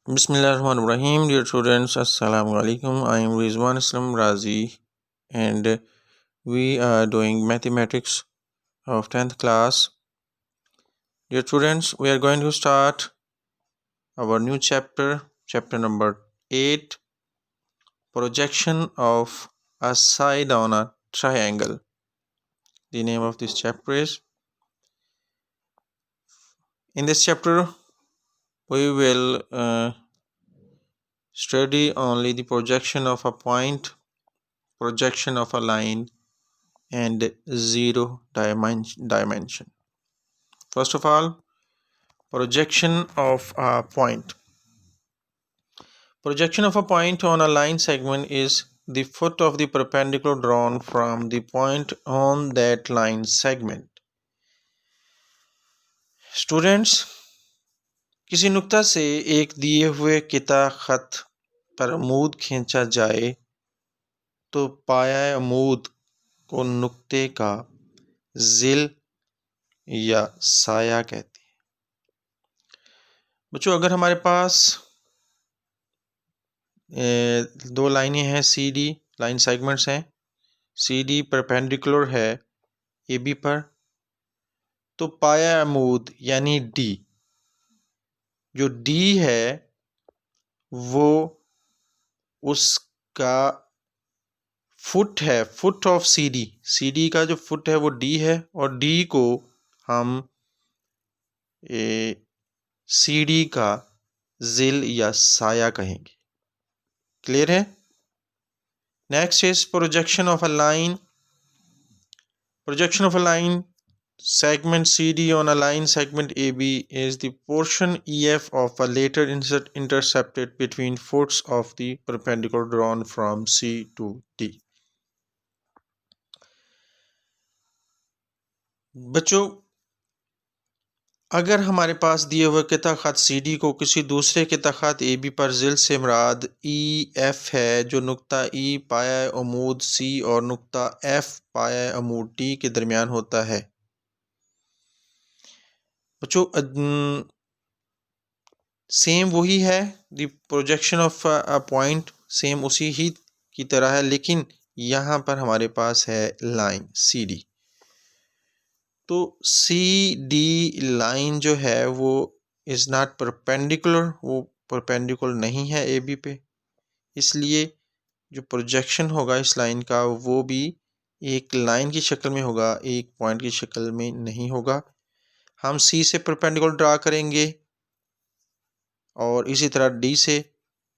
Bismillahirrahmanirrahim. Dear students, Assalamu alaikum. I am Rizwan Islam Razi and we are doing mathematics of 10th class. Dear students, we are going to start our new chapter, chapter number 8, projection of a side on a triangle. The name of this chapter is. In this chapter, we will study only the projection of a point, projection of a line, and zero dimension. First of all, projection of a point. Projection of a point on a line segment is the foot of the perpendicular drawn from the point on that line segment. Students, किसी नुक्ता से एक दिए हुए किता खत पर अमूद खींचा जाए तो पाया अमूद को नुक्ते का जिल या साया कहते हैं। बच्चों, अगर हमारे पास दो लाइनें हैं, सी डी लाइन सेगमेंट्स हैं, सी डी परपेंडिकुलर है ए बी पर, तो पाया अमूद यानी डी, जो डी है वो उसका फुट है, फुट ऑफ सी डी का जो फुट है वो डी है और डी को हम सी डी का जिल या साया कहेंगे। क्लियर है? Next is projection of a line. Projection of a line segment CD on a line segment AB is the portion EF of a later intercepted between foots of the perpendicular drawn from C to D. बच्चों, अगर हमारे पास दिए हुए किता खत CD को किसी दूसरे किता खत AB पर जिल से मुराद EF है, जो नुक्ता E पाया अमूद C और नुक्ता F पाया अमूद D के दरमियान होता है। बच्चों, सेम वही है, the projection of a point same उसी ही की तरह है, लेकिन यहाँ पर हमारे पास है लाइन सी डी। तो सी डी लाइन जो है वो इज़ नॉट परपेंडिकुलर, वो परपेंडिकुलर नहीं है ए बी पे, इसलिए जो प्रोजेक्शन होगा इस लाइन का वो भी एक लाइन की शक्ल में होगा, एक पॉइंट की शक्ल में नहीं होगा। हम सी से परपेंडिकुलर ड्रा करेंगे और इसी तरह डी से,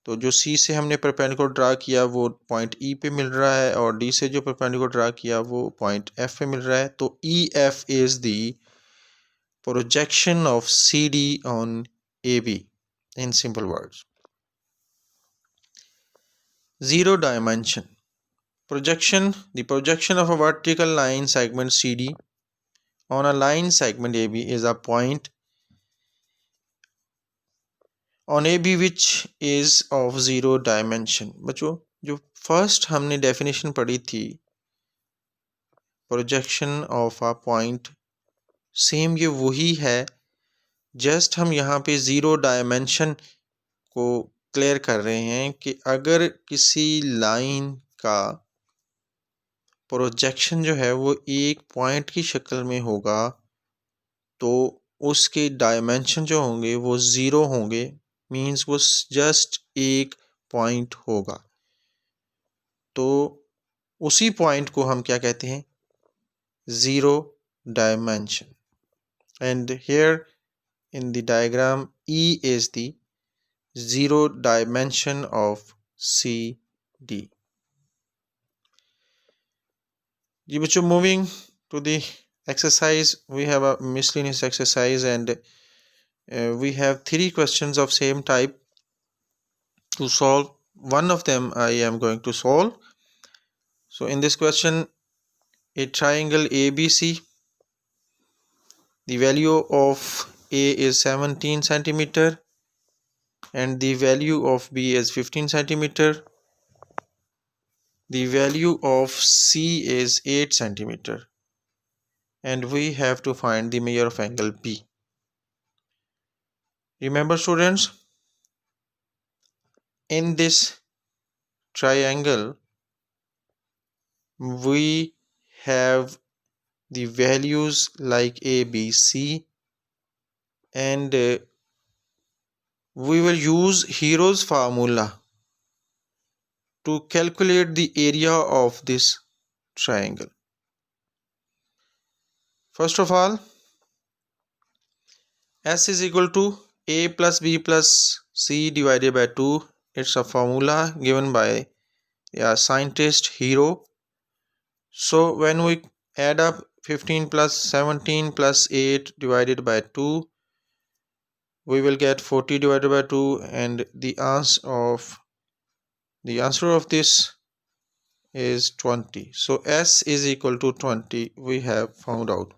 तो जो सी से हमने परपेंडिकुलर ड्रा किया वो पॉइंट ई पे मिल रहा है और डी से जो परपेंडिकुलर ड्रा किया वो पॉइंट एफ पे मिल रहा है। तो E F is the projection of C D on A B in simple words. Zero dimension projection. The projection of a vertical line segment CD on a line segment AB is a point on AB which is of zero dimension. बच्चों, जो first हमने definition पढ़ी थी projection of a point, same ये वही है, just हम यहाँ पे ज़ीरो डायमेंशन को क्लियर कर रहे हैं कि अगर किसी लाइन का प्रोजेक्शन जो है वो एक पॉइंट की शक्ल में होगा तो उसके डायमेंशन जो होंगे वो ज़ीरो होंगे, मीन्स वो जस्ट एक पॉइंट होगा। तो उसी पॉइंट को हम क्या कहते हैं? Zero dimension. And here in the diagram E is the zero dimension of CD. जी बच्चों, moving to the exercise, we have a miscellaneous exercise and we have 3 questions of same type to solve. One of them I am going to solve. So in this question, a triangle ABC, the value of A is 17 centimeter and the value of B is 15 centimeter. The value of C is 8 centimeter and we have to find the measure of angle B. Remember students, in this triangle we have the values like a, b, c, and we will use Hero's formula to calculate the area of this triangle. First of all, S is equal to a plus b plus c divided by 2. It's a formula given by a scientist Hero. So when we add up 15 plus 17 plus 8 divided by 2, we will get 40 divided by 2, and the answer of this is 20. So S is equal to 20, we have found out.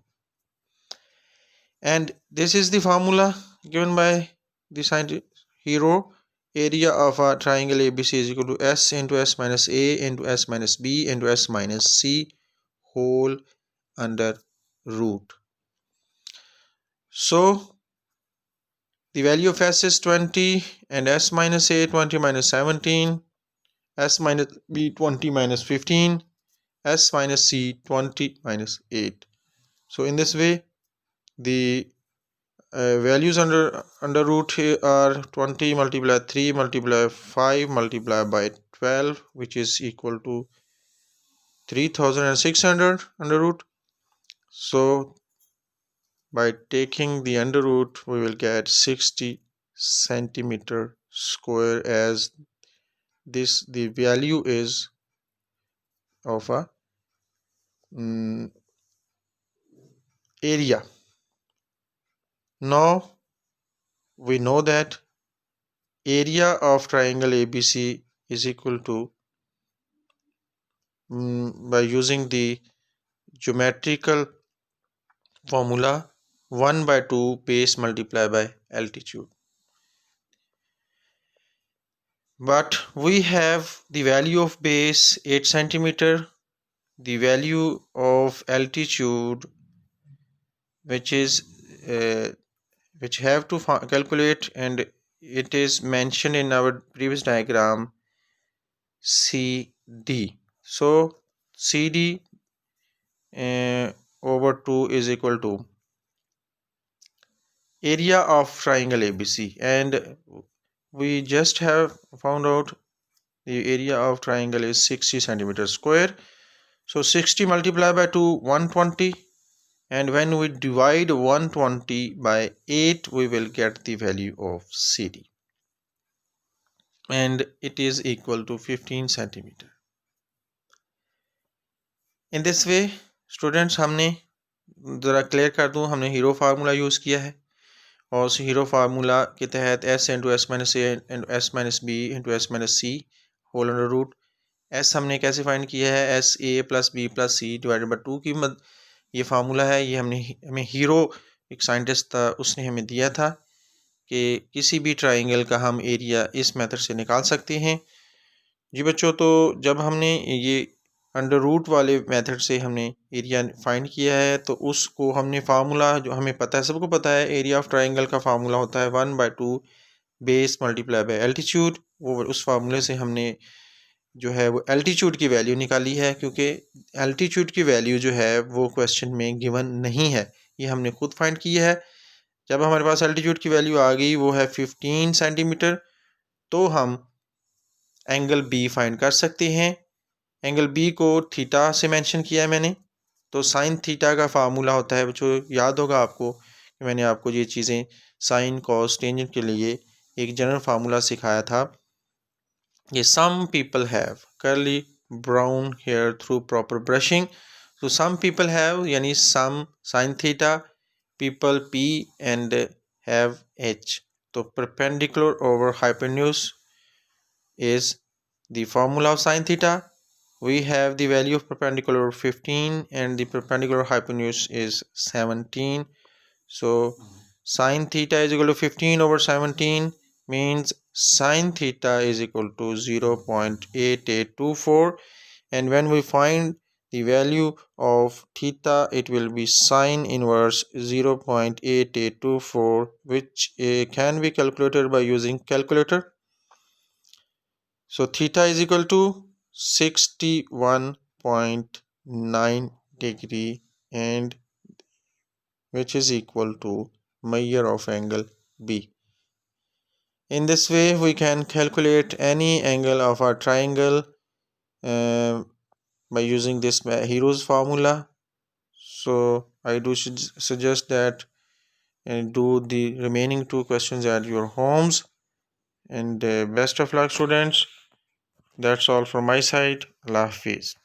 And this is the formula given by the scientist Hero. Area of a triangle ABC is equal to S into S minus A into S minus B into S minus C whole under root. So the value of S is 20 and S minus A 20 minus 17, S minus B 20 minus 15, S minus C 20 minus 8. So in this way the values under root here are 20 multiply 3 multiply 5 multiply by 12, which is equal to 3600 under root. So by taking the under root we will get 60 centimeter square, as this the value is of a area. Now we know that area of triangle ABC is equal to by using the geometrical formula 1 by 2 base multiplied by altitude. But we have the value of base 8 centimeter, the value of altitude which is which have to calculate, and it is mentioned in our previous diagram CD. So CD over 2 is equal to area of triangle ABC, and we just have found out the area of triangle is 60 centimeters square. So 60 multiplied by 2 120, and when we divide 120 by 8 we will get the value of CD, and it is equal to 15 centimeter. In this way students हमने ज़रा clear कर दूं, हमने hero formula use किया है और उस hero formula के तहत S into S minus A into S minus B into S minus C whole under root. S हमने कैसे फाइंड किया है, S A plus B plus C divided by 2 की ये फार्मूला है। ये हमें हीरो एक साइंटिस्ट था उसने हमें दिया था कि किसी भी ट्राइंगल का हम एरिया इस मेथड से निकाल सकते हैं। जी बच्चों, तो जब हमने ये अंडर रूट वाले मेथड से हमने एरिया फाइंड किया है तो उसको हमने फार्मूला जो हमें पता है, सबको पता है, एरिया ऑफ ट्राइंगल का फार्मूला होता है 1 by 2 base multiply by altitude. वो उस फार्मूले से हमने जो है वो एल्टीट्यूड की वैल्यू निकाली है, क्योंकि एल्टीट्यूड की वैल्यू जो है वो क्वेश्चन में गिवन नहीं है, ये हमने खुद फाइंड की है। जब हमारे पास एल्टीट्यूड की वैल्यू आ गई वो है 15 सेंटीमीटर, तो हम एंगल बी फाइंड कर सकते हैं। एंगल बी को थीटा से मेंशन किया है मैंने, तो साइन थीटा का फार्मूला होता है बच्चों, याद होगा आपको कि मैंने आपको ये चीज़ें साइन कॉस टेंजेंट के लिए एक जनरल फार्मूला सिखाया था। ये some people have curly brown hair through proper brushing, तो सम पीपल हैव यानी some sine theta, people P and have H. तो perpendicular over hypotenuse is the formula of sine theta. We have the value of perpendicular 15 and the perpendicular hypotenuse is 17. So sine theta is equal to 15 over 17 means sine theta is equal to 0.8824, and when we find the value of theta it will be sine inverse 0.8824, which can be calculated by using calculator. So theta is equal to 61.9 degree, and which is equal to measure of angle B. In this way we can calculate any angle of our triangle by using this Hero's formula. So I do suggest that and do the remaining two questions at your homes, and best of luck students. That's all from my side. Allah Hafiz.